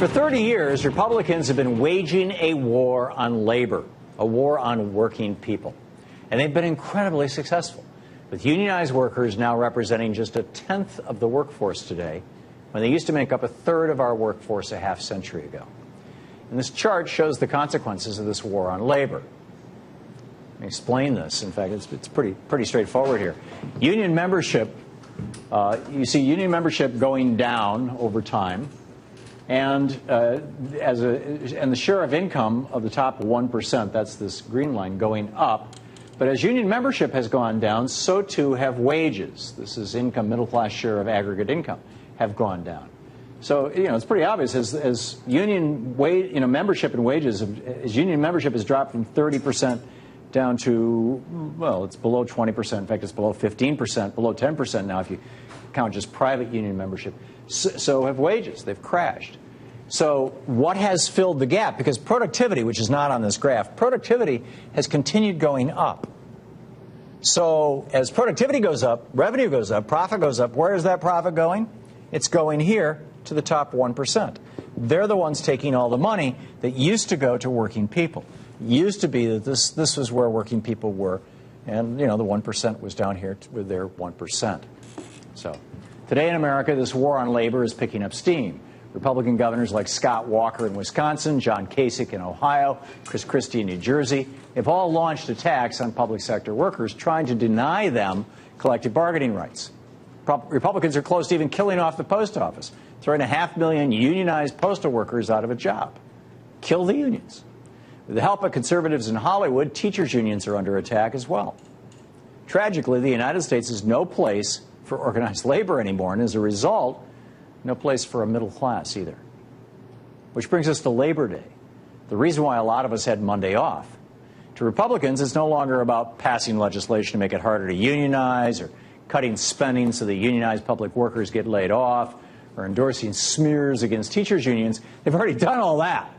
For 30 years, Republicans have been waging a war on labor, a war on working people. And they've been incredibly successful, with unionized workers now representing just a tenth of the workforce today, when they used to make up a third of our workforce a half century ago. And this chart shows the consequences of this war on labor. Let me explain this. In fact, it's pretty straightforward here. Union membership, you see union membership going down over time. And the share of income of the top 1%, that's this green line, going up. But as union membership has gone down, so too have wages. This is income, middle class share of aggregate income, have gone down. So, it's pretty obvious as union membership and wages, as union membership has dropped from 30% down to, well, it's below 20%. In fact, it's below 15%, below 10% now if you count just private union membership. So have wages. They've crashed. So what has filled the gap? Because productivity, which is not on this graph, productivity has continued going up. So as productivity goes up, revenue goes up, profit goes up, where is that profit going? It's going here to the top 1%. They're the ones taking all the money that used to go to working people. It used to be that this was where working people were, and, the 1% was down here with their 1%. So today in America, this war on labor is picking up steam. Republican governors like Scott Walker in Wisconsin, John Kasich in Ohio, Chris Christie in New Jersey have all launched attacks on public sector workers, trying to deny them collective bargaining rights. Republicans are close to even killing off the post office, throwing 500,000 unionized postal workers out of a job. Kill the unions. With the help of conservatives in Hollywood, teachers' unions are under attack as well. Tragically, the United States is no place for organized labor anymore, and as a result, no place for a middle class either. Which brings us to Labor Day, the reason why a lot of us had Monday off. To Republicans, it's no longer about passing legislation to make it harder to unionize or cutting spending so that unionized public workers get laid off or endorsing smears against teachers' unions. They've already done all that.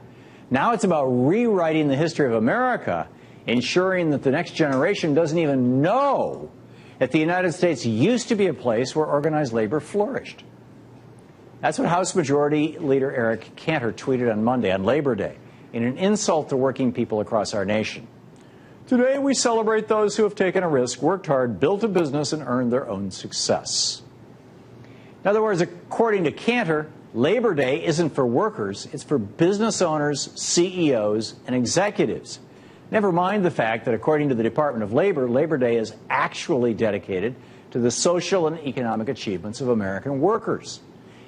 Now it's about rewriting the history of America, ensuring that the next generation doesn't even know that the United States used to be a place where organized labor flourished. That's what House Majority Leader Eric Cantor tweeted on Monday, on Labor Day, in an insult to working people across our nation. Today we celebrate those who have taken a risk, worked hard, built a business, and earned their own success. In other words, according to Cantor, Labor Day isn't for workers, it's for business owners, CEOs, and executives. Never mind the fact that according to the Department of Labor, Labor Day is actually dedicated to the social and economic achievements of American workers.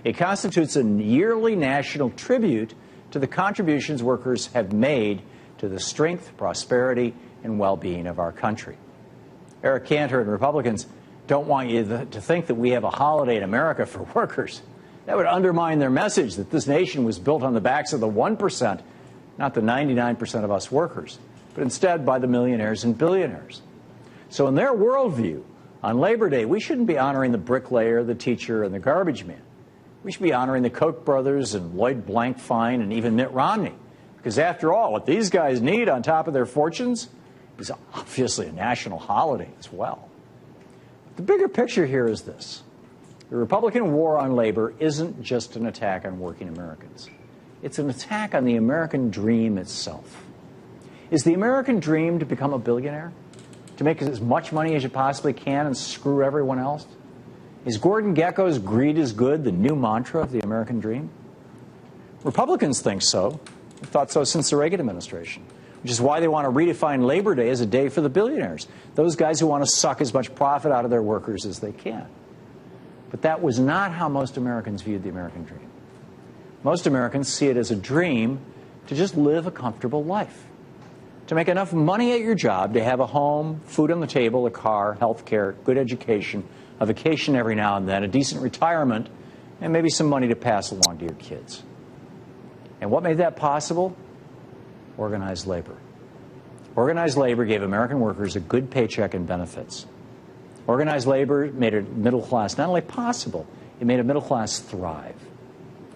It constitutes a yearly national tribute to the contributions workers have made to the strength, prosperity, and well-being of our country. Eric Cantor and Republicans don't want you to think that we have a holiday in America for workers. That would undermine their message that this nation was built on the backs of the 1%, not the 99% of us workers, but instead by the millionaires and billionaires. So in their worldview, on Labor Day, we shouldn't be honoring the bricklayer, the teacher, and the garbage man. We should be honoring the Koch brothers and Lloyd Blankfein and even Mitt Romney. Because after all, what these guys need on top of their fortunes is obviously a national holiday as well. The bigger picture here is this. The Republican war on labor isn't just an attack on working Americans. It's an attack on the American dream itself. Is the American dream to become a billionaire? To make as much money as you possibly can and screw everyone else? Is Gordon Gekko's greed is good the new mantra of the American dream? Republicans think so. They've thought so since the Reagan administration, which is why they want to redefine Labor Day as a day for the billionaires, those guys who want to suck as much profit out of their workers as they can. But that was not how most Americans viewed the American dream. Most Americans see it as a dream to just live a comfortable life, to make enough money at your job to have a home, food on the table, a car, health care, good education, a vacation every now and then, a decent retirement, and maybe some money to pass along to your kids. And what made that possible? Organized labor. Organized labor gave American workers a good paycheck and benefits. Organized labor made a middle class not only possible, it made a middle class thrive.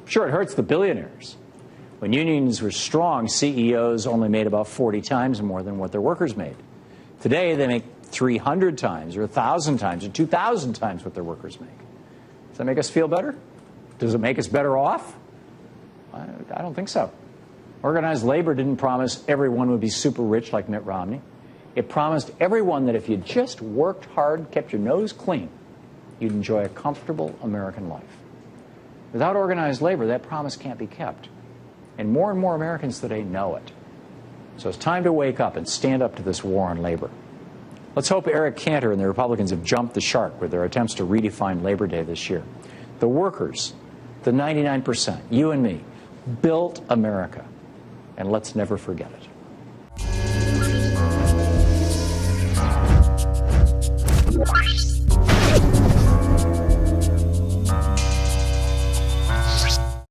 Sure, it hurts the billionaires. When unions were strong, CEOs only made about 40 times more than what their workers made. Today, they make 300 times or 1,000 times or 2,000 times what their workers make. Does that make us feel better? Does it make us better off? I don't think so. Organized labor didn't promise everyone would be super rich like Mitt Romney. It promised everyone that if you just worked hard, kept your nose clean, you'd enjoy a comfortable American life. Without organized labor, that promise can't be kept. And more Americans today know it. So it's time to wake up and stand up to this war on labor. Let's hope Eric Cantor and the Republicans have jumped the shark with their attempts to redefine Labor Day this year. The workers, the 99%, you and me, built America. And let's never forget it.